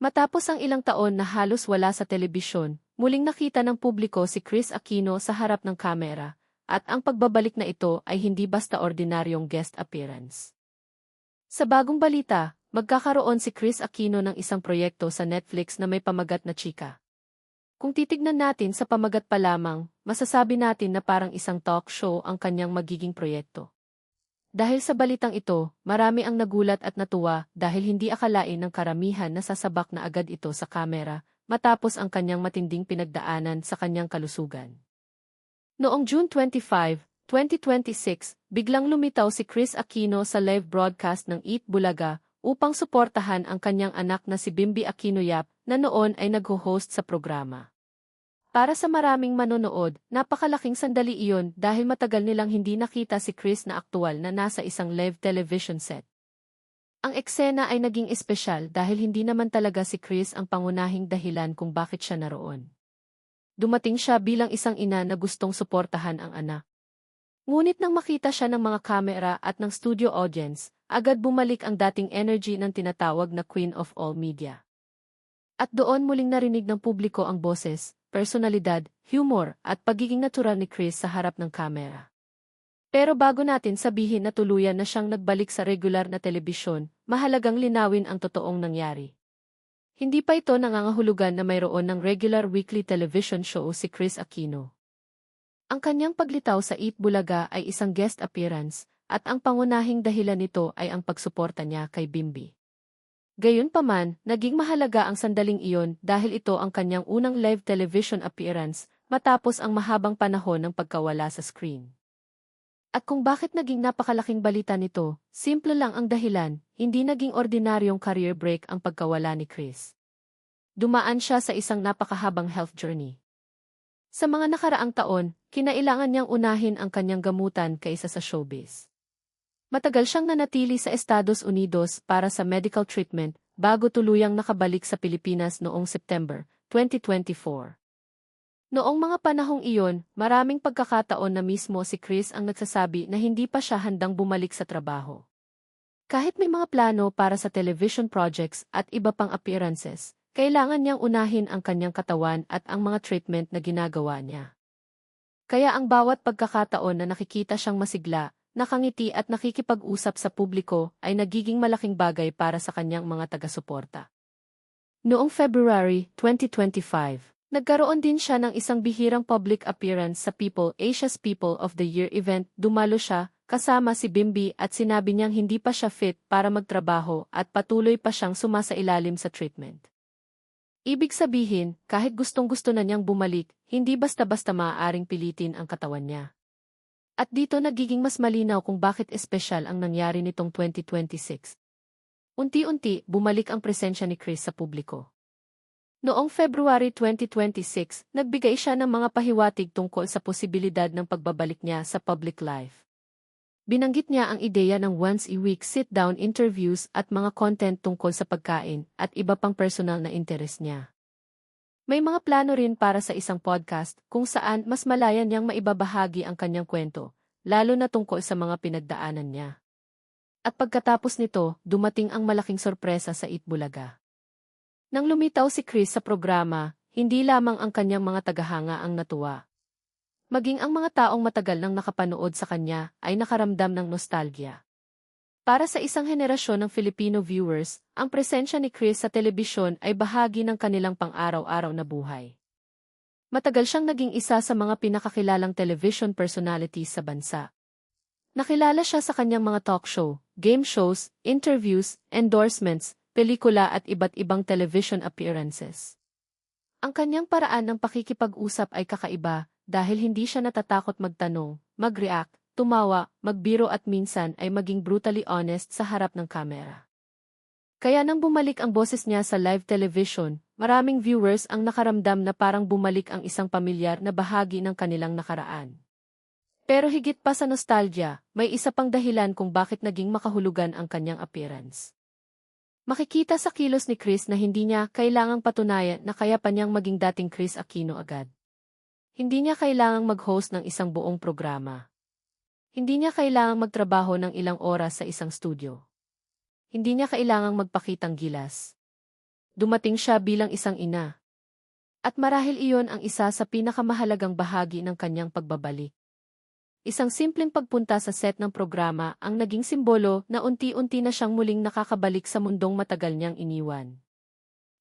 Matapos ang ilang taon na halos wala sa telebisyon, muling nakita ng publiko si Kris Aquino sa harap ng kamera, at ang pagbabalik na ito ay hindi basta ordinaryong guest appearance. Sa bagong balita, magkakaroon si Kris Aquino ng isang proyekto sa Netflix na may pamagat na chika. Kung titignan natin sa pamagat pa lamang, masasabi natin na parang isang talk show ang kanyang magiging proyekto. Dahil sa balitang ito, marami ang nagulat at natuwa dahil hindi akalain ng karamihan na sasabak na agad ito sa kamera matapos ang kanyang matinding pinagdaanan sa kanyang kalusugan. Noong June 25, 2026, biglang lumitaw si Kris Aquino sa live broadcast ng Eat Bulaga upang suportahan ang kanyang anak na si Bimby Aquino Yap na noon ay nagho-host sa programa. Para sa maraming manonood, napakalaking sandali iyon dahil matagal nilang hindi nakita si Kris na aktual na nasa isang live television set. Ang eksena ay naging espesyal dahil hindi naman talaga si Kris ang pangunahing dahilan kung bakit siya naroon. Dumating siya bilang isang ina na gustong suportahan ang anak. Ngunit nang makita siya ng mga kamera at ng studio audience, agad bumalik ang dating energy ng tinatawag na Queen of All Media. At doon muling narinig ng publiko ang boses, personalidad, humor, at pagiging natural ni Kris sa harap ng kamera. Pero bago natin sabihin na tuluyan na siyang nagbalik sa regular na telebisyon, mahalagang linawin ang totoong nangyari. Hindi pa ito nangangahulugan na mayroon ng regular weekly television show si Kris Aquino. Ang kanyang paglitaw sa Eat Bulaga ay isang guest appearance, at ang pangunahing dahilan nito ay ang pagsuporta niya kay Bimby. Gayunpaman, naging mahalaga ang sandaling iyon dahil ito ang kanyang unang live television appearance matapos ang mahabang panahon ng pagkawala sa screen. At kung bakit naging napakalaking balita nito, simple lang ang dahilan, hindi naging ordinaryong career break ang pagkawala ni Kris. Dumaan siya sa isang napakahabang health journey. Sa mga nakaraang taon, kinailangan niyang unahin ang kanyang gamutan kaysa sa showbiz. Matagal siyang nanatili sa Estados Unidos para sa medical treatment bago tuluyang nakabalik sa Pilipinas noong September 2024. Noong mga panahong iyon, maraming pagkakataon na mismo si Kris ang nagsasabi na hindi pa siya handang bumalik sa trabaho. Kahit may mga plano para sa television projects at iba pang appearances, kailangan niyang unahin ang kanyang katawan at ang mga treatment na ginagawa niya. Kaya ang bawat pagkakataon na nakikita siyang masigla, nakangiti at nakikipag-usap sa publiko ay nagiging malaking bagay para sa kanyang mga taga-suporta. Noong February 2025, nagkaroon din siya ng isang bihirang public appearance sa People Asia's People of the Year event. Dumalo siya, kasama si Bimby at sinabi niyang hindi pa siya fit para magtrabaho at patuloy pa siyang sumasailalim sa treatment. Ibig sabihin, kahit gustong-gusto na niyang bumalik, hindi basta-basta maaaring pilitin ang katawan niya. At dito nagiging mas malinaw kung bakit espesyal ang nangyari nitong 2026. Unti-unti, bumalik ang presensya ni Kris sa publiko. Noong February 2026, nagbigay siya ng mga pahiwatig tungkol sa posibilidad ng pagbabalik niya sa public life. Binanggit niya ang ideya ng once-a-week sit-down interviews at mga content tungkol sa pagkain at iba pang personal na interes niya. May mga plano rin para sa isang podcast kung saan mas malaya niyang maibabahagi ang kanyang kwento, lalo na tungkol sa mga pinagdaanan niya. At pagkatapos nito, dumating ang malaking sorpresa sa Eat Bulaga. Nang lumitaw si Kris sa programa, hindi lamang ang kanyang mga tagahanga ang natuwa. Maging ang mga taong matagal nang nakapanood sa kanya ay nakaramdam ng nostalgia. Para sa isang henerasyon ng Filipino viewers, ang presensya ni Kris sa telebisyon ay bahagi ng kanilang pang-araw-araw na buhay. Matagal siyang naging isa sa mga pinakakilalang television personalities sa bansa. Nakilala siya sa kanyang mga talk show, game shows, interviews, endorsements, pelikula at iba't ibang television appearances. Ang kanyang paraan ng pakikipag-usap ay kakaiba dahil hindi siya natatakot magtanong, mag-react, tumawa, magbiro at minsan ay maging brutally honest sa harap ng kamera. Kaya nang bumalik ang boses niya sa live television, maraming viewers ang nakaramdam na parang bumalik ang isang pamilyar na bahagi ng kanilang nakaraan. Pero higit pa sa nostalgia, may isa pang dahilan kung bakit naging makahulugan ang kanyang appearance. Makikita sa kilos ni Kris na hindi niya kailangang patunayan na kaya pa niyang maging dating Kris Aquino agad. Hindi niya kailangang mag-host ng isang buong programa. Hindi niya kailangang magtrabaho ng ilang oras sa isang studio. Hindi niya kailangang magpakitang gilas. dumating siya bilang isang ina. At marahil iyon ang isa sa pinakamahalagang bahagi ng kanyang pagbabalik. Isang simpleng pagpunta sa set ng programa ang naging simbolo na unti-unti na siyang muling nakakabalik sa mundong matagal niyang iniwan.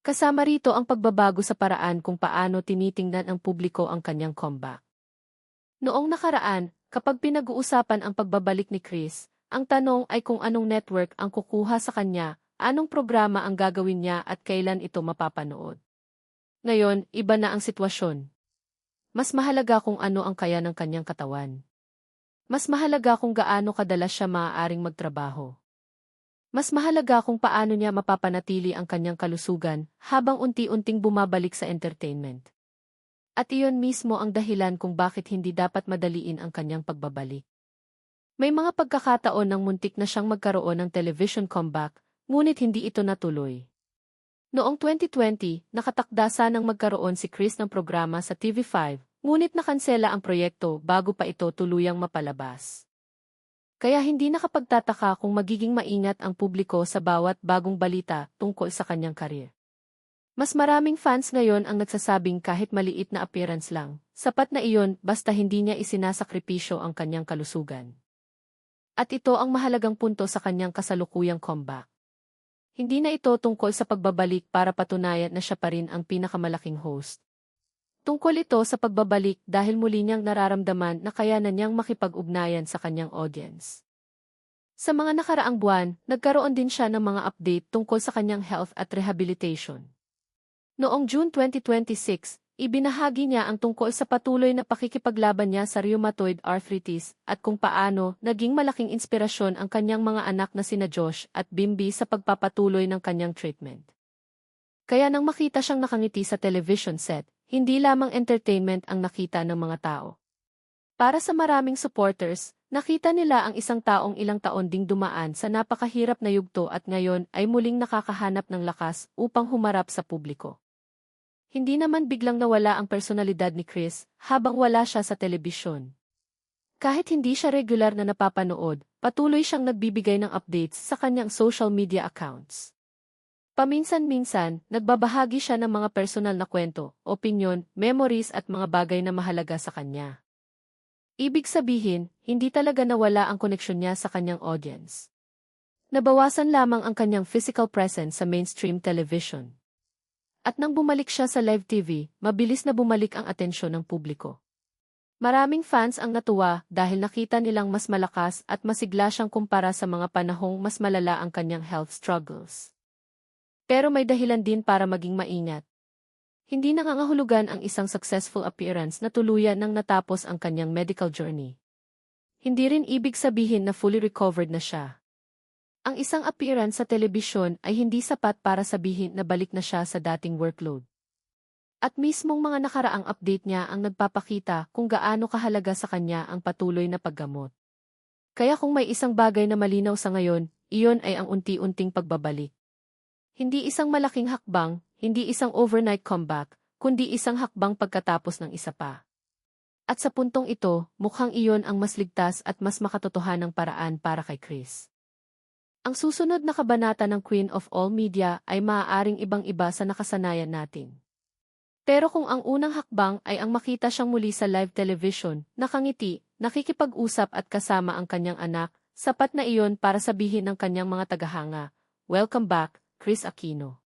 Kasama rito ang pagbabago sa paraan kung paano tinitingnan ng publiko ang kanyang comeback. Noong nakaraan, kapag pinag-uusapan ang pagbabalik ni Chris, ang tanong ay kung anong network ang kukuha sa kanya, anong programa ang gagawin niya at kailan ito mapapanood. Ngayon, iba na ang sitwasyon. Mas mahalaga kung ano ang kaya ng kanyang katawan. Mas mahalaga kung gaano kadalas siya maaaring magtrabaho. Mas mahalaga kung paano niya mapapanatili ang kanyang kalusugan habang unti-unting bumabalik sa entertainment. At iyon mismo ang dahilan kung bakit hindi dapat madaliin ang kanyang pagbabalik. May mga pagkakataon nang muntik na siyang magkaroon ng television comeback, ngunit hindi ito natuloy. Noong 2020, nakatakda sanang magkaroon si Chris ng programa sa TV5, ngunit nakansela ang proyekto bago pa ito tuluyang mapalabas. Kaya hindi nakapagtataka kung magiging maingat ang publiko sa bawat bagong balita tungkol sa kanyang karir. Mas maraming fans ngayon ang nagsasabing kahit maliit na appearance lang, sapat na iyon basta hindi niya isinasakripisyo ang kanyang kalusugan. At ito ang mahalagang punto sa kanyang kasalukuyang comeback. Hindi na ito tungkol sa pagbabalik para patunayan na siya pa rin ang pinakamalaking host. Tungkol ito sa pagbabalik dahil muli niyang nararamdaman na kayanan niyang makipag-ugnayan sa kanyang audience. Sa mga nakaraang buwan, nagkaroon din siya ng mga update tungkol sa kanyang health at rehabilitation. Noong June 2026, ibinahagi niya ang tungkol sa patuloy na pakikipaglaban niya sa rheumatoid arthritis at kung paano naging malaking inspirasyon ang kanyang mga anak na sina Josh at Bimby sa pagpapatuloy ng kanyang treatment. Kaya nang makita siyang nakangiti sa television set, hindi lamang entertainment ang nakita ng mga tao. Para sa maraming supporters, nakita nila ang isang taong ilang taon ding dumaan sa napakahirap na yugto at ngayon ay muling nakakahanap ng lakas upang humarap sa publiko. Hindi naman biglang nawala ang personalidad ni Chris habang wala siya sa telebisyon. Kahit hindi siya regular na napapanood, patuloy siyang nagbibigay ng updates sa kanyang social media accounts. Paminsan-minsan, nagbabahagi siya ng mga personal na kwento, opinyon, memories at mga bagay na mahalaga sa kanya. Ibig sabihin, hindi talaga nawala ang koneksyon niya sa kanyang audience. Nabawasan lamang ang kanyang physical presence sa mainstream television. At nang bumalik siya sa live TV, mabilis na bumalik ang atensyon ng publiko. Maraming fans ang natuwa dahil nakita nilang mas malakas at masigla siyang kumpara sa mga panahong mas malala ang kanyang health struggles. Pero may dahilan din para maging maingat. Hindi nangangahulugan ang isang successful appearance na tuluyan nang natapos ang kanyang medical journey. Hindi rin ibig sabihin na fully recovered na siya. Ang isang appearance sa telebisyon ay hindi sapat para sabihin na balik na siya sa dating workload. At mismong mga nakaraang update niya ang nagpapakita kung gaano kahalaga sa kanya ang patuloy na paggamot. Kaya kung may isang bagay na malinaw sa ngayon, iyon ay ang unti-unting pagbabalik. Hindi isang malaking hakbang, hindi isang overnight comeback, kundi isang hakbang pagkatapos ng isa pa. At sa puntong ito, mukhang iyon ang mas ligtas at mas makatotohanang paraan para kay Chris. Ang susunod na kabanata ng Queen of All Media ay maaaring ibang-iba sa nakasanayan natin. Pero kung ang unang hakbang ay ang makita siyang muli sa live television, nakangiti, nakikipag-usap at kasama ang kanyang anak, sapat na iyon para sabihin ng kanyang mga tagahanga, "Welcome back, Chris Aquino."